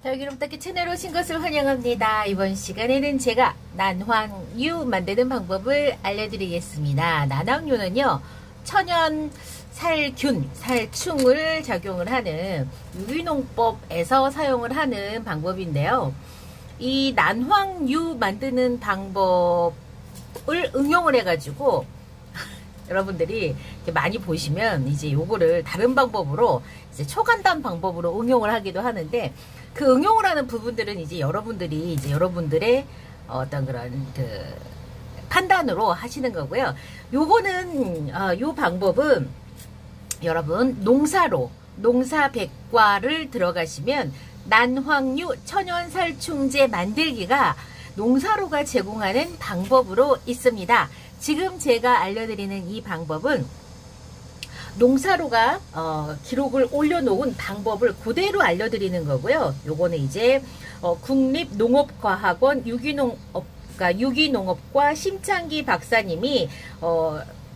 자, 여기로부터 채널에 오신 것을 환영합니다. 이번 시간에는 제가 난황유 만드는 방법을 알려드리겠습니다. 난황유는요, 천연 살균, 살충을 작용을 하는 유기농법에서 사용을 하는 방법인데요. 이 난황유 만드는 방법을 응용을 해가지고 여러분들이 많이 보시면 이제 요거를 다른 방법으로 이제 초간단 방법으로 응용을 하기도 하는데, 그 응용을 하는 부분들은 이제 여러분들이 이제 여러분들의 어떤 그런 그 판단으로 하시는 거고요. 요거는 요 방법은 여러분 농사백과를 들어가시면 난황유 천연살충제 만들기가 농사로가 제공하는 방법으로 있습니다. 지금 제가 알려드리는 이 방법은 농사로가 기록을 올려놓은 방법을 그대로 알려드리는 거고요. 요거는 이제 국립농업과학원 유기농업과 심창기 박사님이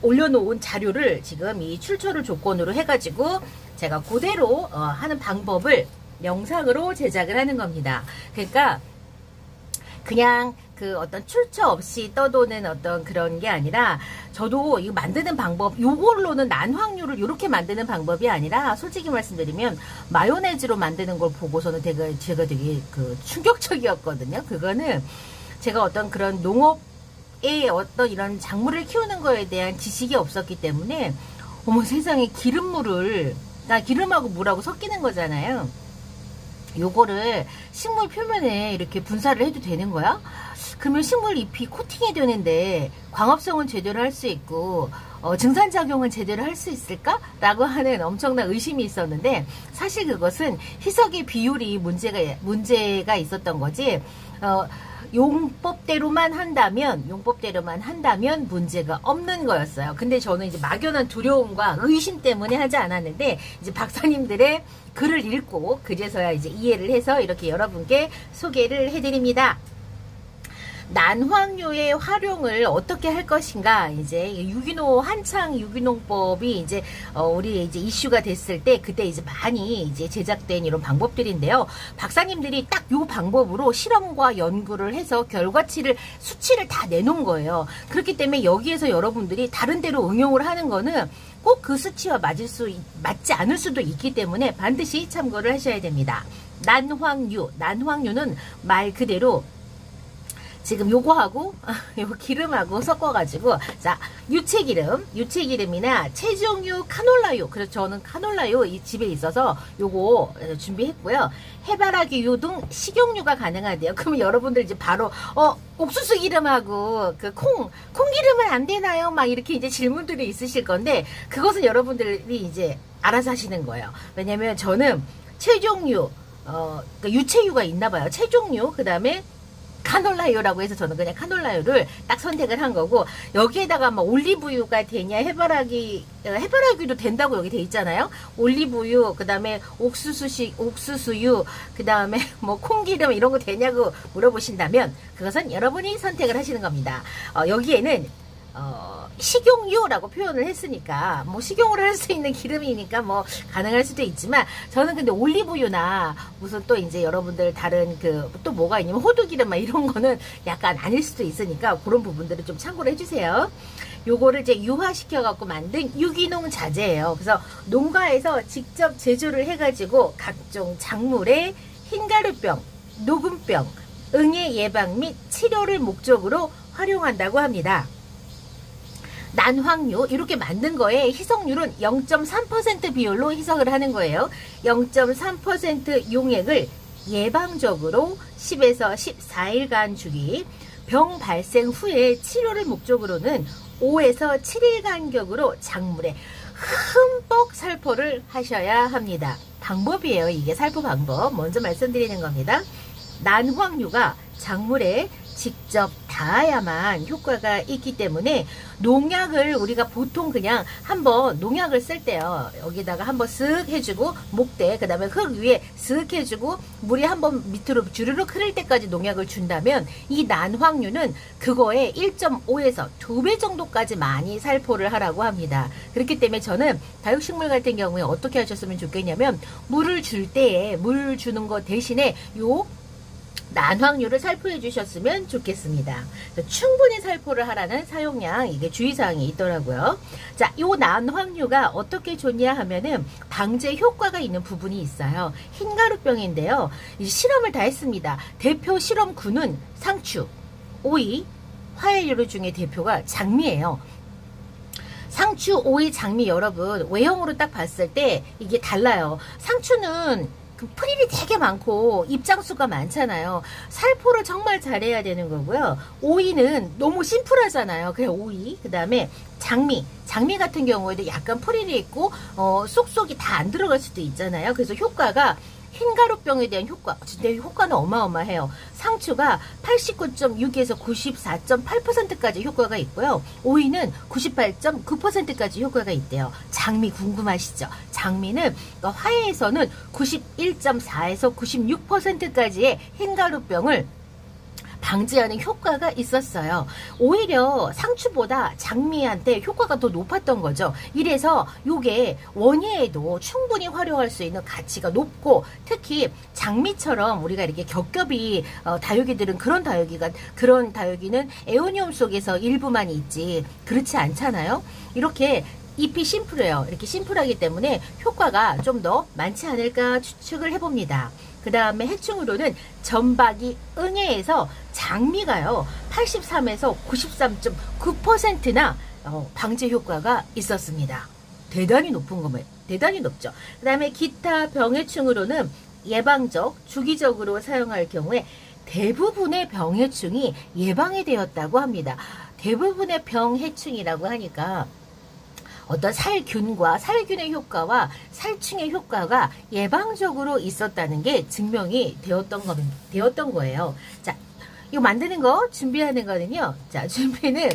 올려놓은 자료를 지금 이 출처를 조건으로 해가지고 제가 그대로 하는 방법을 영상으로 제작을 하는 겁니다. 그러니까 그냥 그 어떤 출처 없이 떠도는 어떤 그런 게 아니라, 저도 이거 만드는 방법, 요걸로는 난황유를 이렇게 만드는 방법이 아니라, 솔직히 말씀드리면 마요네즈로 만드는 걸 보고서는 제가 되게 그 충격적이었거든요. 그거는 제가 어떤 그런 농업의 어떤 이런 작물을 키우는 거에 대한 지식이 없었기 때문에, 어머 세상에, 기름하고 물하고 섞이는 거잖아요. 요거를 식물 표면에 이렇게 분사를 해도 되는 거야? 그러면 식물 잎이 코팅이 되는데 광합성은 제대로 할 수 있고 증산작용은 제대로 할 수 있을까? 라고 하는 엄청난 의심이 있었는데, 사실 그것은 희석의 비율이 문제가 있었던 거지, 용법대로만 한다면 문제가 없는 거였어요. 근데 저는 이제 막연한 두려움과 의심 때문에 하지 않았는데, 이제 박사님들의 글을 읽고 그제서야 이제 이해를 해서 이렇게 여러분께 소개를 해드립니다. 난황유의 활용을 어떻게 할 것인가, 이제 한창 유기농법이 이제 우리 이제 이슈가 됐을 때, 그때 이제 많이 이제 제작된 이런 방법들인데요. 박사님들이 딱 요 방법으로 실험과 연구를 해서 수치를 다 내놓은 거예요. 그렇기 때문에 여기에서 여러분들이 다른 데로 응용을 하는 거는 꼭 그 수치와 맞지 않을 수도 있기 때문에 반드시 참고를 하셔야 됩니다. 난황유는 말 그대로 지금 요거하고 요 기름하고 섞어가지고, 자, 유채기름이나 체중유, 카놀라유, 그래서 저는 카놀라유 이 집에 있어서 요거 준비했고요. 해바라기유 등 식용유가 가능하대요. 그러면 여러분들 이제 바로 옥수수 기름하고 그 콩기름은 안 되나요? 막 이렇게 이제 질문들이 있으실 건데, 그것은 여러분들이 이제 알아서 하시는 거예요. 왜냐면 저는 체중유, 그러니까 유채유가 있나 봐요. 체중유, 그 다음에 카놀라유라고 해서 저는 그냥 카놀라유를 딱 선택을 한 거고, 여기에다가 뭐 올리브유가 되냐, 해바라기도 된다고 여기 돼 있잖아요. 올리브유, 그 다음에 옥수수유, 그 다음에 뭐 콩기름 이런 거 되냐고 물어보신다면 그것은 여러분이 선택을 하시는 겁니다. 여기에는 식용유라고 표현을 했으니까 뭐 식용으로 할 수 있는 기름이니까 뭐 가능할 수도 있지만, 저는 근데 올리브유나 무슨 또 이제 여러분들 다른 그 또 뭐가 있냐면 호두기름 막 이런 거는 약간 아닐 수도 있으니까 그런 부분들을 좀 참고를 해주세요. 요거를 이제 유화시켜 갖고 만든 유기농 자재예요. 그래서 농가에서 직접 제조를 해가지고 각종 작물의 흰가루병, 녹음병, 응애 예방 및 치료를 목적으로 활용한다고 합니다. 난황유 이렇게 만든 거에 희석률은 0.3% 비율로 희석을 하는 거예요. 0.3% 용액을 예방적으로 10에서 14일간 주기, 병 발생 후에 치료를 목적으로는 5에서 7일 간격으로 작물에 흠뻑 살포를 하셔야 합니다. 방법이에요. 이게 살포 방법 먼저 말씀드리는 겁니다. 난황유가 작물에 직접 닿아야만 효과가 있기 때문에 농약을 우리가 보통 그냥 한번 농약을 쓸 때요. 여기다가 한번 쓱 해주고 목대 그 다음에 흙 위에 쓱 해주고 물이 한번 밑으로 주르륵 흐를 때까지 농약을 준다면 이 난황류는 그거에 1.5에서 2배 정도까지 많이 살포를 하라고 합니다. 그렇기 때문에 저는 다육식물 같은 경우에 어떻게 하셨으면 좋겠냐면 물을 줄 때에 물 주는 거 대신에 요 난황류를 살포해 주셨으면 좋겠습니다. 충분히 살포를 하라는 사용량, 이게 주의사항이 있더라고요. 자, 요 난황류가 어떻게 좋냐 하면은 방제 효과가 있는 부분이 있어요. 흰가루병인데요. 실험을 다 했습니다. 대표 실험군은 상추, 오이, 화해류류 중에 대표가 장미예요. 상추, 오이, 장미 여러분 외형으로 딱 봤을 때 이게 달라요. 상추는 그 프릴이 되게 많고 입장수가 많잖아요. 살포를 정말 잘해야 되는 거고요. 오이는 너무 심플하잖아요. 그냥 오이. 그 다음에 장미 같은 경우에도 약간 프릴이 있고 쏙쏙이 다 안 들어갈 수도 있잖아요. 그래서 효과가 흰가루병에 대한 효과, 진짜 효과는 어마어마해요. 상추가 89.6에서 94.8%까지 효과가 있고요. 오이는 98.9%까지 효과가 있대요. 장미 궁금하시죠? 장미는 화해에서는 91.4에서 96%까지의 흰가루병을 방지하는 효과가 있었어요. 오히려 상추보다 장미한테 효과가 더 높았던 거죠. 이래서 요게 원예에도 충분히 활용할 수 있는 가치가 높고, 특히 장미처럼 우리가 이렇게 겹겹이 다육이들은 그런 다육이는 에오니움 속에서 일부만 있지 그렇지 않잖아요. 이렇게 잎이 심플해요. 이렇게 심플하기 때문에 효과가 좀 더 많지 않을까 추측을 해봅니다. 그 다음에 해충으로는 전박이 응애에서 장미가요 83에서 93.9%나 방제 효과가 있었습니다. 대단히 높은 거면 대단히 높죠. 그 다음에 기타 병해충으로는 예방적, 주기적으로 사용할 경우에 대부분의 병해충이 예방이 되었다고 합니다. 대부분의 병해충이라고 하니까 어떤 살균과 살균의 효과와 살충의 효과가 예방적으로 있었다는 게 증명이 되었던 거예요. 자, 이거 만드는 거, 준비하는 거는요. 자, 준비는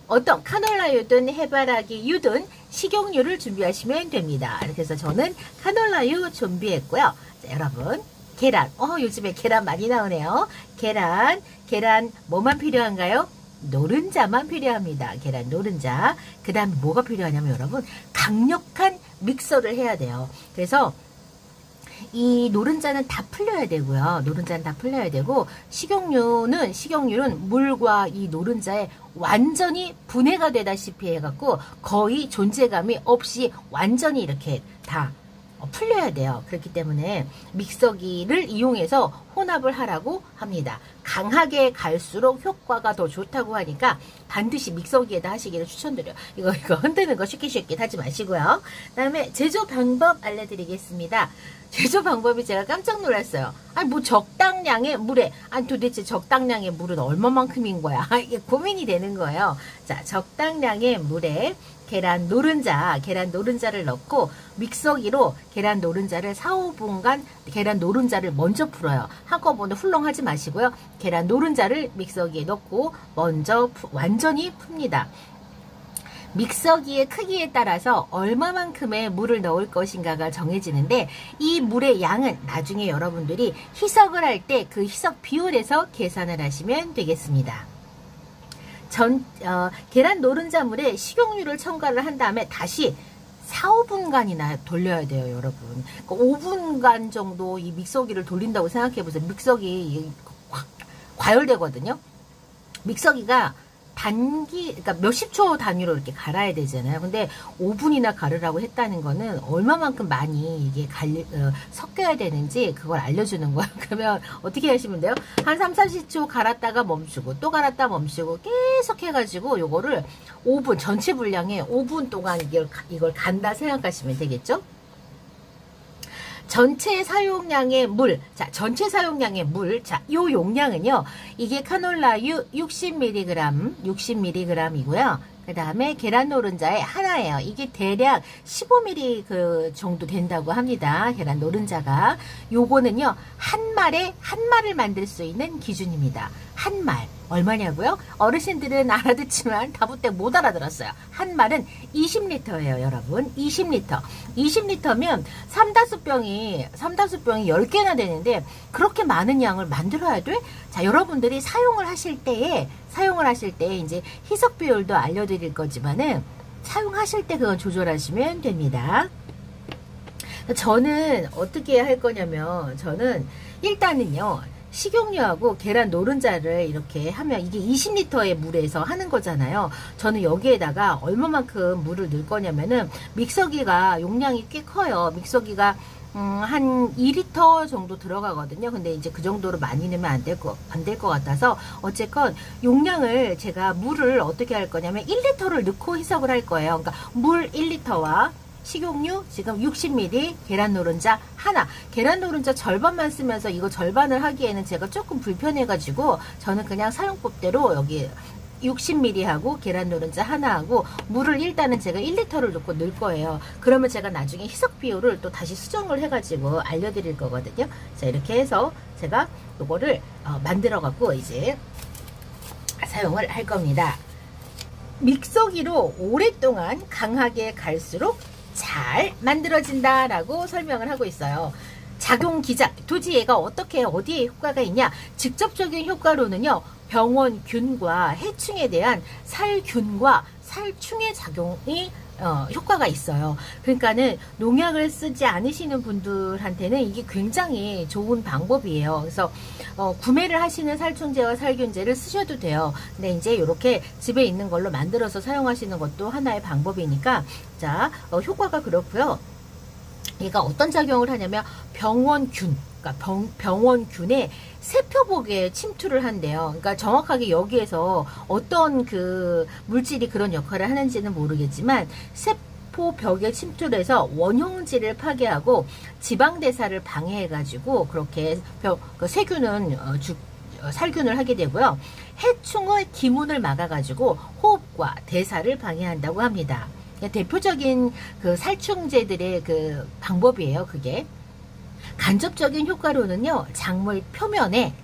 어떤 카놀라유든 해바라기유든 식용유를 준비하시면 됩니다. 그래서 저는 카놀라유 준비했고요. 자, 여러분, 계란. 요즘에 계란 많이 나오네요. 계란 뭐만 필요한가요? 노른자만 필요합니다. 계란 노른자. 그 다음에 뭐가 필요하냐면 여러분 강력한 믹서를 해야 돼요. 그래서 이 노른자는 다 풀려야 되고요. 노른자는 다 풀려야 되고 식용유는 물과 이 노른자에 완전히 분해가 되다시피 해갖고 거의 존재감이 없이 완전히 이렇게 다 풀려야 돼요. 그렇기 때문에 믹서기를 이용해서 혼합을 하라고 합니다. 강하게 갈수록 효과가 더 좋다고 하니까 반드시 믹서기에다 하시기를 추천드려요. 이거 흔드는 거 쉽게 하지 마시고요. 그 다음에 제조 방법 알려드리겠습니다. 제조 방법이 제가 깜짝 놀랐어요. 뭐 적당량의 물에, 도대체 적당량의 물은 얼마만큼인 거야? 이게 고민이 되는 거예요. 자, 적당량의 물에 계란 노른자를 넣고 믹서기로 계란 노른자를 4-5분간 계란 노른자를 먼저 풀어요. 한꺼번에 훌렁하지 마시고요. 계란 노른자를 믹서기에 넣고 먼저 완전히 풉니다. 믹서기의 크기에 따라서 얼마만큼의 물을 넣을 것인가가 정해지는데 이 물의 양은 나중에 여러분들이 희석을 할 때 그 희석 비율에서 계산을 하시면 되겠습니다. 계란 노른자물에 식용유를 첨가를 한 다음에 다시 4-5분간이나 돌려야 돼요, 여러분. 그러니까 5분간 정도 이 믹서기를 돌린다고 생각해 보세요. 믹서기 과열되거든요. 믹서기가 그러니까 몇십 초 단위로 이렇게 갈아야 되잖아요. 근데 5분이나 가르라고 했다는 거는 얼마만큼 많이 이게 섞여야 되는지 그걸 알려주는 거예요. 그러면 어떻게 하시면 돼요? 한 3-40초 갈았다가 멈추고 또 갈았다 멈추고 계속 해가지고 요거를 5분, 전체 분량에 5분 동안 이걸 간다 생각하시면 되겠죠? 전체 사용량의 물. 자, 전체 사용량의 물. 자, 요 용량은요. 이게 카놀라유 60mg이고요. 그 다음에 계란 노른자의 하나예요. 이게 대략 15ml 정도 된다고 합니다. 계란 노른자가. 요거는요. 한 말을 만들 수 있는 기준입니다. 한 말. 얼마냐고요? 어르신들은 알아듣지만 다부때 못 알아들었어요. 한 말은 20리터예요, 여러분. 20리터. 20리터면 삼다수병이 10개나 되는데 그렇게 많은 양을 만들어야 돼? 자, 여러분들이 사용을 하실 때에 이제 희석 비율도 알려드릴 거지만은 사용하실 때 그건 조절하시면 됩니다. 저는 어떻게 할 거냐면 저는 일단은요. 식용유하고 계란 노른자를 이렇게 하면 이게 20리터의 물에서 하는 거잖아요. 저는 여기에다가 얼마만큼 물을 넣을 거냐면은 믹서기가 용량이 꽤 커요. 믹서기가 한 2리터 정도 들어가거든요. 근데 이제 그 정도로 많이 넣으면 안 될 것 같아서 어쨌건 용량을 제가 물을 어떻게 할 거냐면 1리터를 넣고 희석을 할 거예요. 그러니까 물 1리터와 식용유 지금 60ml, 계란 노른자 하나. 계란 노른자 절반만 쓰면서 이거 절반을 하기에는 제가 조금 불편해가지고 저는 그냥 사용법대로 여기 60ml 하고 계란 노른자 하나 하고 물을 일단은 제가 1리터를 넣고 넣을 거예요. 그러면 제가 나중에 희석 비율을 또 다시 수정을 해가지고 알려드릴 거거든요. 자, 이렇게 해서 제가 요거를 만들어 갖고 이제 사용을 할 겁니다. 믹서기로 오랫동안 강하게 갈수록 잘 만들어진다 라고 설명을 하고 있어요. 작용 기작, 도대체 얘가 어디에 효과가 있냐? 직접적인 효과로는요, 병원균과 해충에 대한 살균과 살충의 작용이 효과가 있어요. 그러니까는 농약을 쓰지 않으시는 분들한테는 이게 굉장히 좋은 방법이에요. 그래서 구매를 하시는 살충제와 살균제를 쓰셔도 돼요. 근데 이제 이렇게 집에 있는 걸로 만들어서 사용하시는 것도 하나의 방법이니까 자, 효과가 그렇고요. 얘가 어떤 작용을 하냐면 병원균, 그러니까 병원균의 세포복에 침투를 한대요. 그러니까 정확하게 여기에서 어떤 그 물질이 그런 역할을 하는지는 모르겠지만 세포벽에 침투를 해서 원형질을 파괴하고 지방대사를 방해해가지고 그렇게 세균은 살균을 하게 되고요. 해충의 기문을 막아가지고 호흡과 대사를 방해한다고 합니다. 대표적인 그 살충제들의 그 방법이에요. 그게 간접적인 효과로는요, 작물 표면에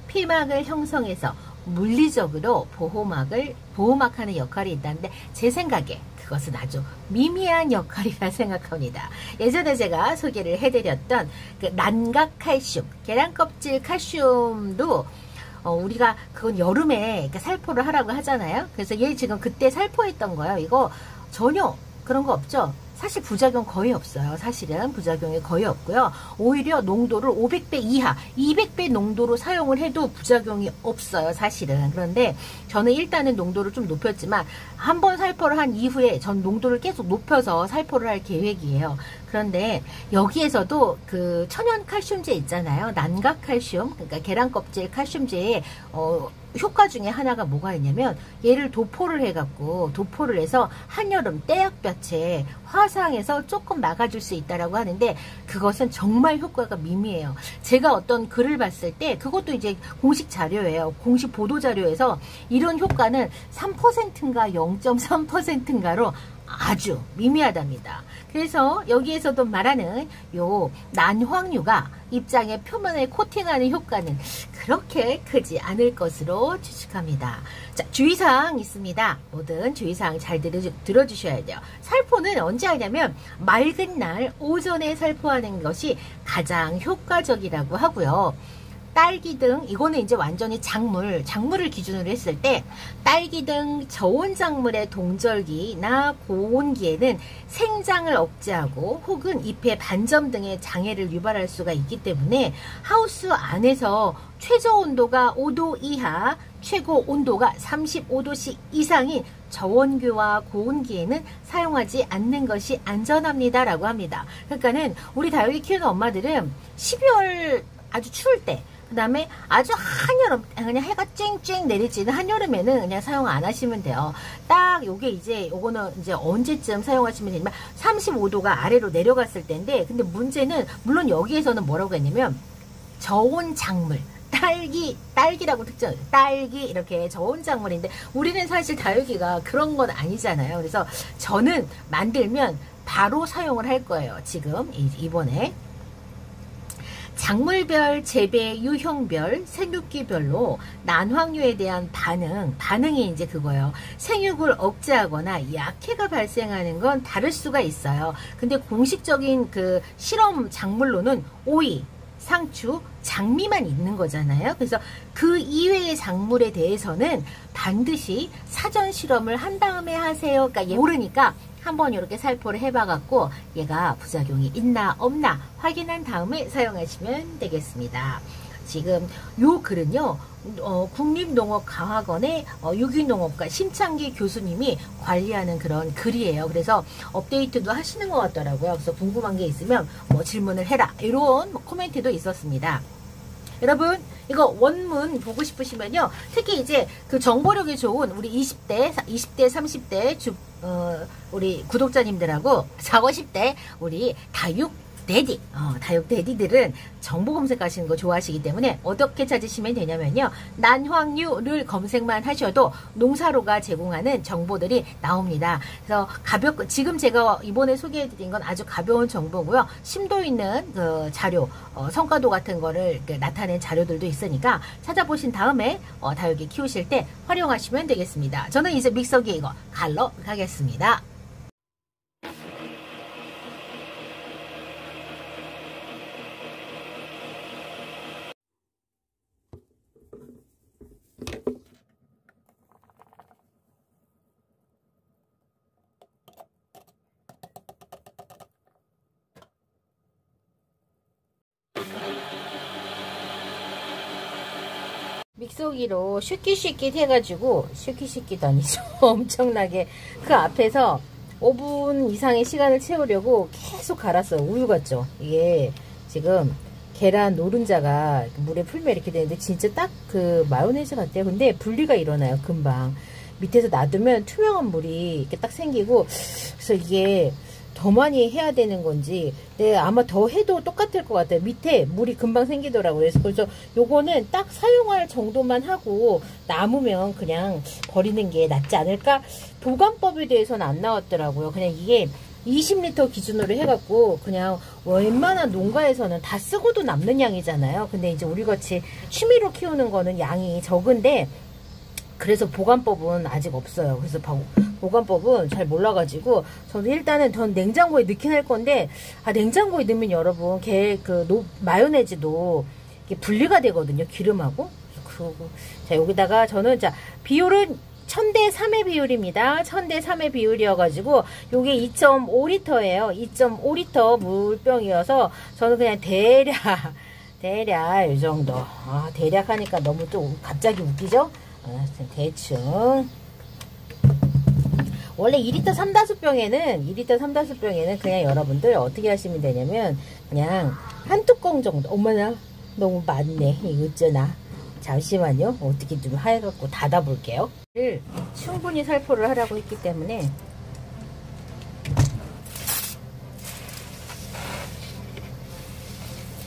피막을 형성해서 물리적으로 보호막하는 역할이 있다는데 제 생각에 그것은 아주 미미한 역할이라 생각합니다. 예전에 제가 소개를 해드렸던 그 난각칼슘, 계란껍질 칼슘도 우리가 그건 여름에 살포를 하라고 하잖아요. 그래서 얘 지금 그때 살포했던 거예요. 이거 전혀 그런 거 없죠. 사실 부작용 거의 없어요. 사실은 부작용이 거의 없고요. 오히려 농도를 500배 이하, 200배 농도로 사용을 해도 부작용이 없어요. 사실은. 그런데 저는 일단은 농도를 좀 높였지만 한번 살포를 한 이후에 전 농도를 계속 높여서 살포를 할 계획이에요. 그런데 여기에서도 그 천연 칼슘제 있잖아요. 난각 칼슘, 그러니까 계란 껍질 칼슘제의 효과 중에 하나가 뭐가 있냐면 얘를 도포를 해서 한여름 떼약볕에 화상에서 조금 막아줄 수 있다라고 하는데 그것은 정말 효과가 미미해요. 제가 어떤 글을 봤을 때 그것도 이제 공식 자료예요. 공식 보도 자료에서 이런 효과는 3%인가 0.3%인가로 아주 미미하답니다. 그래서 여기에서도 말하는 요 난황류가 입장의 표면을 코팅하는 효과는 그렇게 크지 않을 것으로 추측합니다. 자, 주의사항 있습니다. 모든 주의사항 잘 들어주셔야 돼요. 살포는 언제 하냐면 맑은 날 오전에 살포하는 것이 가장 효과적이라고 하고요. 딸기 등 이거는 이제 완전히 작물을 기준으로 했을 때 딸기 등 저온 작물의 동절기나 고온기에는 생장을 억제하고 혹은 잎의 반점 등의 장애를 유발할 수가 있기 때문에 하우스 안에서 최저 온도가 5도 이하, 최고 온도가 35도씨 이상인 저온기와 고온기에는 사용하지 않는 것이 안전합니다 라고 합니다. 그러니까는 우리 다육이 키우는 엄마들은 12월 아주 추울 때 그 다음에 아주 한여름 그냥 해가 쨍쨍 내리지는 한여름에는 그냥 사용 안 하시면 돼요. 딱 요게 이제 요거는 이제 언제쯤 사용하시면 되냐면 35도가 아래로 내려갔을 때인데 근데 문제는 물론 여기에서는 뭐라고 했냐면 저온 작물 딸기라고 특정 딸기 이렇게 저온 작물인데 우리는 사실 다육이가 그런 건 아니잖아요. 그래서 저는 만들면 바로 사용을 할 거예요. 지금 이번에 작물별, 재배, 유형별, 생육기별로 난황류에 대한 반응이 이제 그거예요. 생육을 억제하거나 약해가 발생하는 건 다를 수가 있어요. 근데 공식적인 그 실험 작물로는 오이, 상추, 장미만 있는 거잖아요. 그래서 그 이외의 작물에 대해서는 반드시 사전 실험을 한 다음에 하세요. 그러니까 모르니까 한번 이렇게 살포를 해봐갖고 얘가 부작용이 있나 없나 확인한 다음에 사용하시면 되겠습니다. 지금 요 글은요, 국립농업과학원의 유기농업과 심창기 교수님이 관리하는 그런 글이에요. 그래서 업데이트도 하시는 것 같더라고요. 그래서 궁금한 게 있으면 뭐 질문을 해라, 이런 코멘트도 있었습니다. 여러분, 이거 원문 보고 싶으시면요, 특히 이제 그 정보력이 좋은 우리 20대, 30대 우리 구독자님들하고 40, 50대 우리 다육 데디들은 정보 검색하시는 거 좋아하시기 때문에 어떻게 찾으시면 되냐면요, 난황류를 검색만 하셔도 농사로가 제공하는 정보들이 나옵니다. 그래서 가볍고, 지금 제가 이번에 소개해드린 건 아주 가벼운 정보고요, 심도 있는 그 자료, 성과도 같은 거를 나타낸 자료들도 있으니까 찾아보신 다음에 다육이 키우실 때 활용하시면 되겠습니다. 저는 이제 믹서기 이거 갈러 가겠습니다. 믹서기로 슈킷슈킷 해가지고, 슈킷슈킷 아니죠. 엄청나게 그 앞에서 5분 이상의 시간을 채우려고 계속 갈았어요. 우유 같죠? 이게 지금 계란 노른자가 물에 풀면 이렇게 되는데 진짜 딱 그 마요네즈 같아요. 근데 분리가 일어나요, 금방. 밑에서 놔두면 투명한 물이 이렇게 딱 생기고, 그래서 이게 더 많이 해야 되는 건지, 네, 아마 더 해도 똑같을 것 같아요. 밑에 물이 금방 생기더라고요. 그래서 요거는 딱 사용할 정도만 하고 남으면 그냥 버리는 게 낫지 않을까? 보관법에 대해서는 안 나왔더라고요. 그냥 이게 20리터 기준으로 해갖고 그냥 웬만한 농가에서는 다 쓰고도 남는 양이잖아요. 근데 이제 우리같이 취미로 키우는 거는 양이 적은데, 그래서 보관법은 아직 없어요. 그래서 보관법은 잘 몰라가지고 저도 일단은 전 냉장고에 넣긴 할 건데, 냉장고에 넣으면 여러분 마요네즈도 이게 분리가 되거든요, 기름하고. 그리고 자, 여기다가 저는 자, 비율은 1000대 3의 비율입니다. 1000대 3의 비율이어가지고 요게 2.5리터예요 2.5리터 물병이어서 저는 그냥 대략 이 정도. 대략 하니까 너무 또 갑자기 웃기죠? 대충. 원래 2리터 3-5병에는 그냥 여러분들 어떻게 하시면 되냐면 그냥 한 뚜껑 정도. 엄마나 너무 많네 이거 있잖아. 잠시만요, 어떻게 좀 해갖고 닫아볼게요. 충분히 살포를 하라고 했기 때문에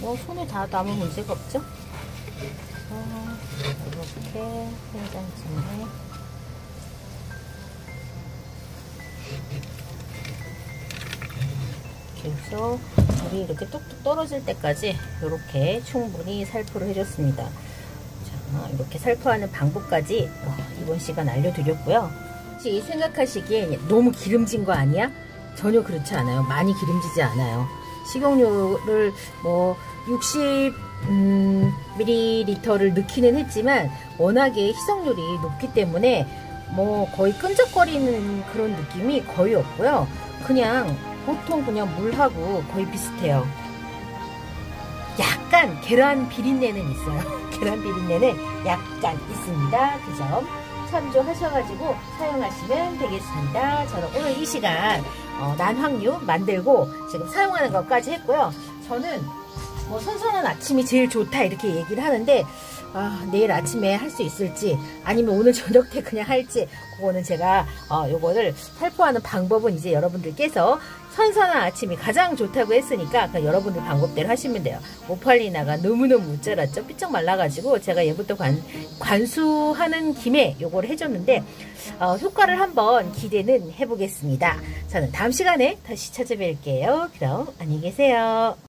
뭐 손에 다 남으면 문제가 없죠. 이렇게 한 장쯤에 계속 물이 이렇게 뚝뚝 떨어질 때까지 이렇게 충분히 살포를 해줬습니다. 자, 이렇게 살포하는 방법까지 이번 시간 알려드렸고요. 혹시 생각하시기에 너무 기름진 거 아니야? 전혀 그렇지 않아요. 많이 기름지지 않아요. 식용유를 뭐 60ml를 넣기는 했지만 워낙에 희석률이 높기 때문에 뭐 거의 끈적거리는 그런 느낌이 거의 없고요. 그냥 보통 그냥 물하고 거의 비슷해요. 약간 계란 비린내는 있어요. 계란 비린내는 약간 있습니다. 그 점 참조하셔가지고 사용하시면 되겠습니다. 저는 오늘 이 시간 난황류 만들고 지금 사용하는 것까지 했고요. 저는 뭐 선선한 아침이 제일 좋다 이렇게 얘기를 하는데, 내일 아침에 할 수 있을지 아니면 오늘 저녁 때 그냥 할지, 그거는 제가 요거를 살포하는 방법은 이제 여러분들께서 선선한 아침이 가장 좋다고 했으니까 그냥 여러분들 방법대로 하시면 돼요. 오팔리나가 너무너무 우쭐했죠. 삐쩍 말라가지고 제가 얘부터 관수하는 김에 요거를 해줬는데 효과를 한번 기대는 해보겠습니다. 저는 다음 시간에 다시 찾아뵐게요. 그럼 안녕히 계세요.